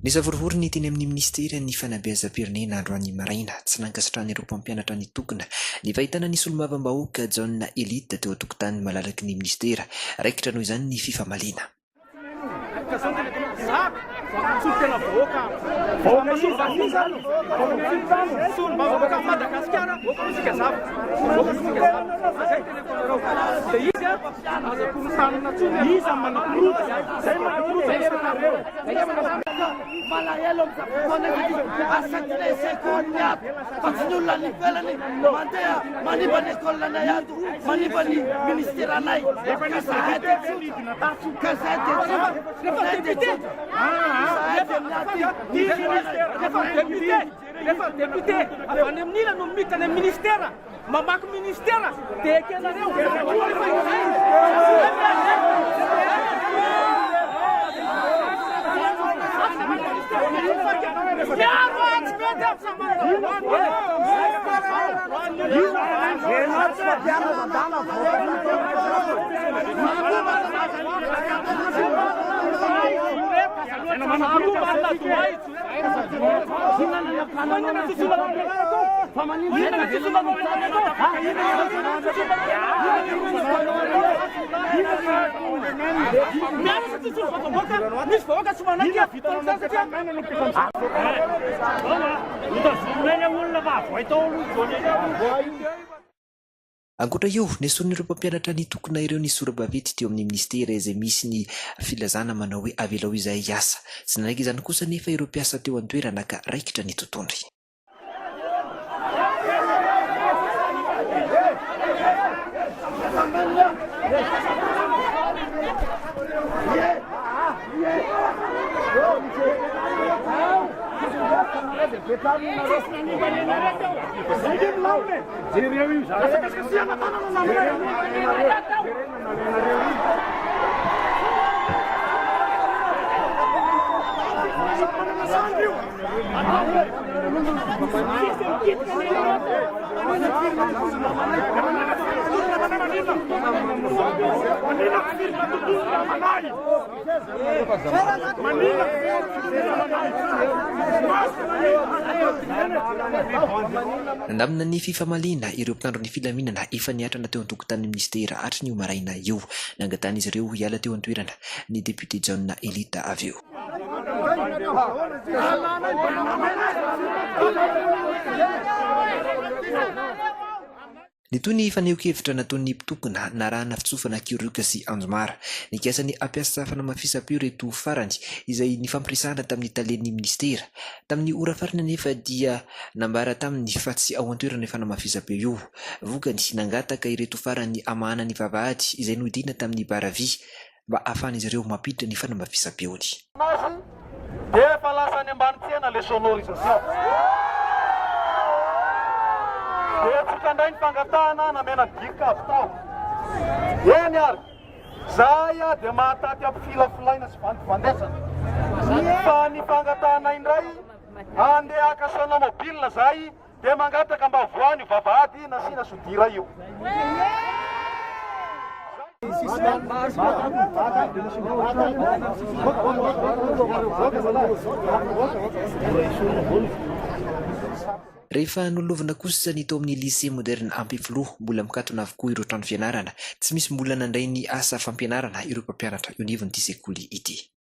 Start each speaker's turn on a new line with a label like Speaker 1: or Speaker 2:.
Speaker 1: Nisavorovorony teny amin'ny ministera ny fanabeazam-pirenena androany maraina tsy nankasitrahany ireo mpampianatra ny tokona ny fahitana nisy olomavambahoaka John Elite teo an-tokotany malalaky ny ministera raikitra noho izany ny fifamaliana.
Speaker 2: Malaelo asatile sekonyat patsinulla ni pelani mantea manibani kollana yatu manibani ministera nai kasahate député avane mnila no mitane ministera mamak ministera tekena reu
Speaker 1: Ankoatra io, nesoriny ireo mpampianatra ny tokona ireo ny sora-baventy teo amin'ny ministera izay misy ny filazana manao hoe avelao izay asa. Tsy nanaiky izany kosa nefa ireo mpiasa teo an-toerana ka raikitra ny totondry. Nandamina ny fifamaliana ireo mpitandro ny filaminana efa niatrana teo an-tokotany ministera hatry ny maraina io nangatana izy ireo hiala teo an-toerana ny député John Elite avy eo. Nitony faneho-kevitra nataon'ny mpitokona narahana fitsofana Kiruka sy Anjomara nikasany ampiasa fanamafisam-peo reto farany izay nifampiresahana tamin'ny talen'ny ministera. Tamin'ny ora farany nefa dia nambara tamin'ny fa tsy ao an-toerana ny fanamafisam-peo io. Vokany nangataka ireto farany amahana ny vavahady izay nohidina tamin'ny baravi mba ahafahan'izy ireo mampiditra ny fanamafisam-peony.
Speaker 3: Efa lasa any ambany tsena le sonorisation. Tsukandray ny fangatahana namena dika tao. Eny ary zaya dia mahataty ampifilafolaina sy vandivandesana. Fa ny fangatahana indray andeha akasana mobilina zay dia mangataka mba voany vavahady nasiana sodira io.
Speaker 1: Rehefa nolovana kosa ny tao amin'ny lycée moderne Ampifloha mbola mikatona avokoa ireo trano fianarana, tsy misy mbola nandray ny asa fampianarana ireo mpampianatra io anivon'ity sekoly ity.